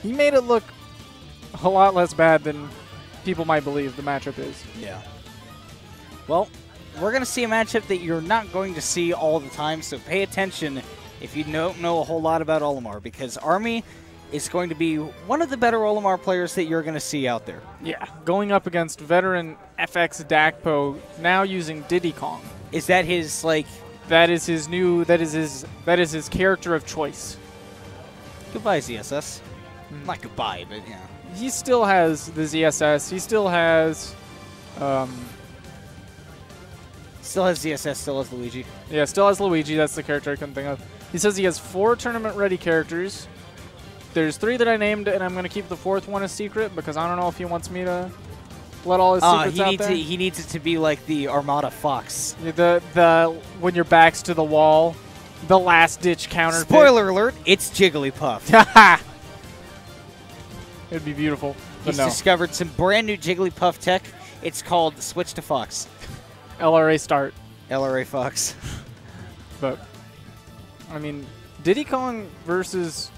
he made it look a lot less bad than people might believe the matchup is. Yeah. Well, we're going to see a matchup that you're not going to see all the time, so pay attention if you don't know a whole lot about Olimar, because Army is going to be one of the better Olimar players that you're going to see out there. Yeah, going up against veteran FX Dakpo, now using Diddy Kong. Is that his, like... That is his his character of choice. Goodbye, ZSS. Not goodbye, but, yeah. He still has the ZSS. He still has... Still has ZSS, still has Luigi. Yeah, still has Luigi. That's the character I couldn't think of. He says he has 4 tournament-ready characters. There's 3 that I named, and I'm going to keep the 4th one a secret because I don't know if he wants me to let all his secrets out there. He needs it to be like the Armada Fox. The when your back's to the wall, the last-ditch counter. Spoiler alert, it's Jigglypuff. It'd be beautiful. But He's discovered some brand new Jigglypuff tech. It's called Switch to Fox. LRA start. LRA Fox. But, I mean, Diddy Kong versus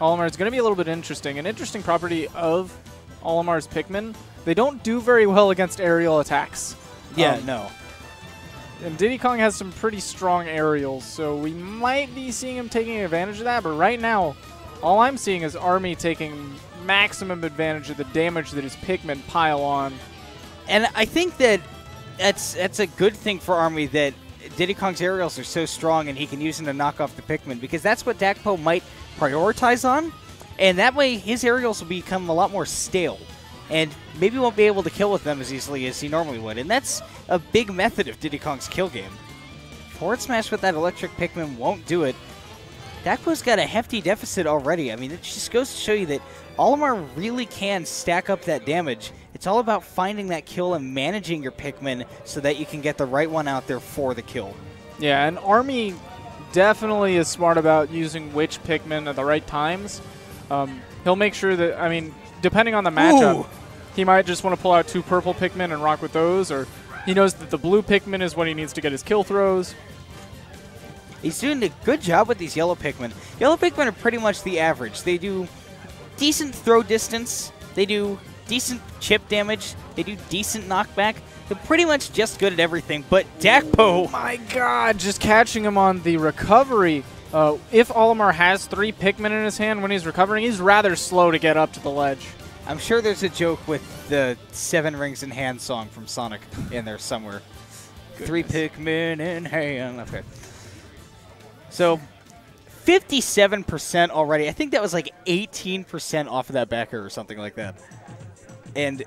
Olimar is going to be a little bit interesting. An interesting property of Olimar's Pikmin, they don't do very well against aerial attacks. Yeah, no. And Diddy Kong has some pretty strong aerials, so we might be seeing him taking advantage of that. But right now, all I'm seeing is Army taking maximum advantage of the damage that his Pikmin pile on. And I think that that's a good thing for Army that Diddy Kong's aerials are so strong and he can use them to knock off the Pikmin, because that's what Dakpo might prioritize on. And that way his aerials will become a lot more stale and maybe won't be able to kill with them as easily as he normally would. And that's a big method of Diddy Kong's kill game. Forward smash with that electric Pikmin won't do it. Dakpo's got a hefty deficit already. I mean, it just goes to show you that Olimar really can stack up that damage. It's all about finding that kill and managing your Pikmin so that you can get the right one out there for the kill. Yeah, and Army definitely is smart about using which Pikmin at the right times. He'll make sure that, I mean, depending on the matchup, he might just want to pull out 2 purple Pikmin and rock with those, or he knows that the blue Pikmin is when he needs to get his kill throws. He's doing a good job with these yellow Pikmin. Yellow Pikmin are pretty much the average. They do decent throw distance. They do decent chip damage. They do decent knockback. They're pretty much just good at everything. But Dakpo... Oh my god, just catching him on the recovery. If Olimar has 3 Pikmin in his hand when he's recovering, he's rather slow to get up to the ledge. I'm sure there's a joke with the 7 Rings in Hand song from Sonic in there somewhere. Goodness. 3 Pikmin in hand. Okay. So, 57% already. I think that was like 18% off of that backer or something like that. And,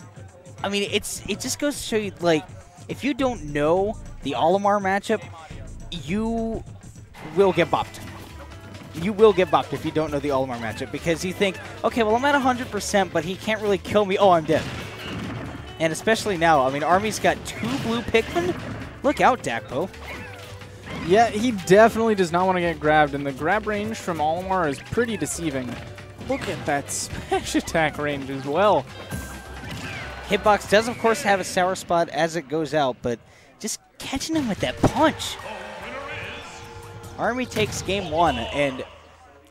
I mean, it just goes to show you, like, if you don't know the Olimar matchup, you will get bopped. You will get bopped if you don't know the Olimar matchup, because you think, okay, well, I'm at 100%, but he can't really kill me. Oh, I'm dead. And especially now, I mean, Army's got 2 blue Pikmin. Look out, Dakpo. Yeah, he definitely does not want to get grabbed, and the grab range from Olimar is pretty deceiving. Look at that smash attack range as well. Hitbox does, of course, have a sour spot as it goes out, but just catching him with that punch. Army takes game 1, and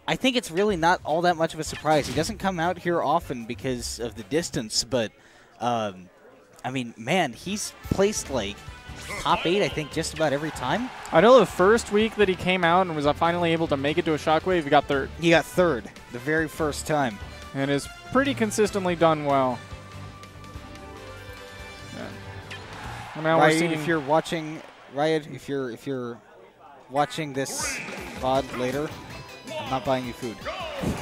I think it's really not all that much of a surprise. He doesn't come out here often because of the distance, but, I mean, man, he's placed, like, top 8, I think, just about every time. I know the first week that he came out and was finally able to make it to a Shockwave, he got 3rd. He got 3rd the very first time. And has pretty consistently done well. And now Riot, we're seeing, if you're watching, Riot, if you're watching this VOD later, I'm not buying you food.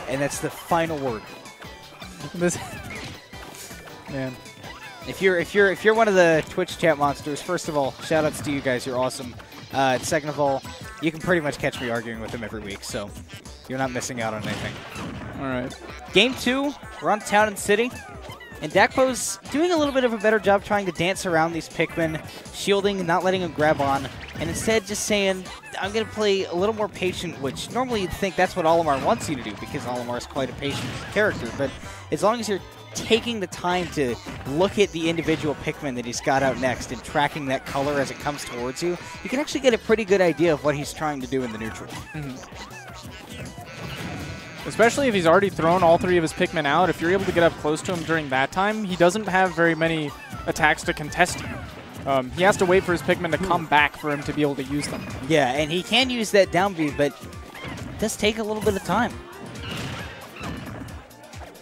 And that's the final word. This man. If you're one of the Twitch chat monsters, first of all, shout outs to you guys, you're awesome. Second of all, you can pretty much catch me arguing with him every week, so you're not missing out on anything. All right. Game 2, we're on Town and City. And Dakpo's doing a little bit of a better job trying to dance around these Pikmin, shielding and not letting them grab on, and instead just saying, I'm going to play a little more patient, which normally you'd think that's what Olimar wants you to do, because Olimar is quite a patient character. But as long as you're taking the time to look at the individual Pikmin that he's got out next and tracking that color as it comes towards you, you can actually get a pretty good idea of what he's trying to do in the neutral. Especially if he's already thrown all 3 of his Pikmin out. If you're able to get up close to him during that time, he doesn't have very many attacks to contest you. He has to wait for his Pikmin to come back for him to be able to use them. Yeah, and he can use that down B, but it does take a little bit of time.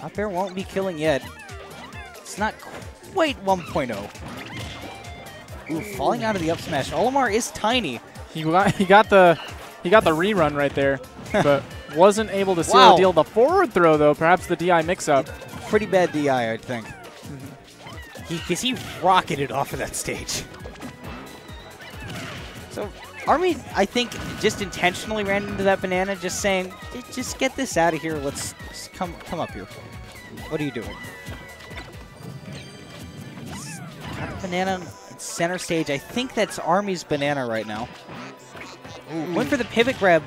Up air won't be killing yet. It's not quite 1.0. Ooh, falling out of the up smash. Olimar is tiny. He got the rerun right there, but wasn't able to seal the deal. The forward throw, though, perhaps the DI mix-up. Pretty bad DI, I think. Because he rocketed off of that stage. So Army, I think, just intentionally ran into that banana, just saying, just get this out of here. Let's just come up here. What are you doing? Got the banana in center stage. I think that's Army's banana right now. Ooh, went for the pivot grab.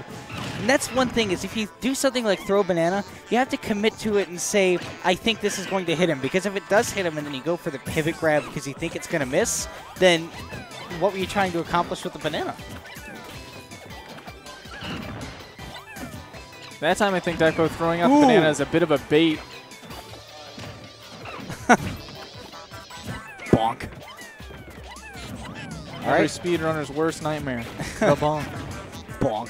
And that's one thing, is if you do something like throw a banana, you have to commit to it and say, I think this is going to hit him. Because if it does hit him and then you go for the pivot grab because you think it's going to miss, then what were you trying to accomplish with the banana? That time I think Dakpo throwing out the banana is a bit of a bait. Bonk. Every speedrunner's worst nightmare. The bonk. Bonk.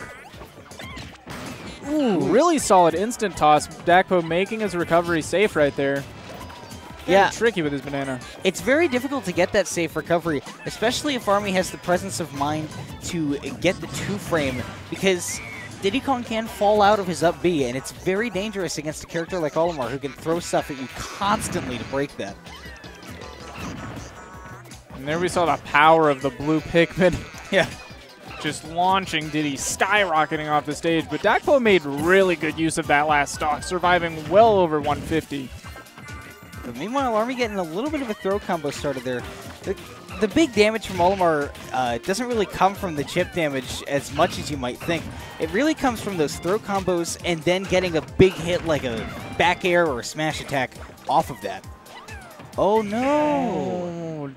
Ooh, really solid instant toss. Dakpo making his recovery safe right there. Yeah. Tricky with his banana. It's very difficult to get that safe recovery, especially if Army has the presence of mind to get the 2-frame, because Diddy Kong can fall out of his up B, and it's very dangerous against a character like Olimar, who can throw stuff at you constantly to break that. And there we saw the power of the blue Pikmin. Yeah. Just launching Diddy, skyrocketing off the stage. But Dakpo made really good use of that last stock, surviving well over 150. But meanwhile, Army getting a little bit of a throw combo started there. The big damage from Olimar doesn't really come from the chip damage as much as you might think. It really comes from those throw combos and then getting a big hit like a back air or a smash attack off of that. Oh, no.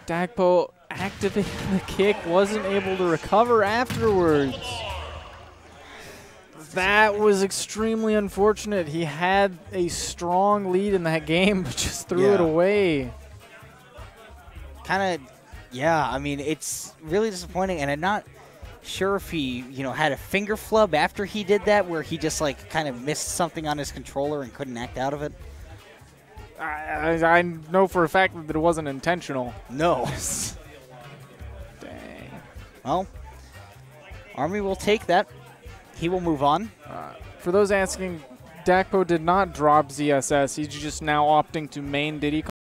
Dakpo activated the kick, wasn't able to recover afterwards. That was extremely unfortunate. He had a strong lead in that game, but just threw it away. Kind of, yeah, I mean, it's really disappointing, and I'm not sure if he, had a finger flub after he did that, where he just, like, kind of missed something on his controller and couldn't act out of it. I know for a fact that it wasn't intentional. No. Dang. Well, Army will take that. He will move on. For those asking, Dakpo did not drop ZSS. He's just now opting to main Diddy Kong.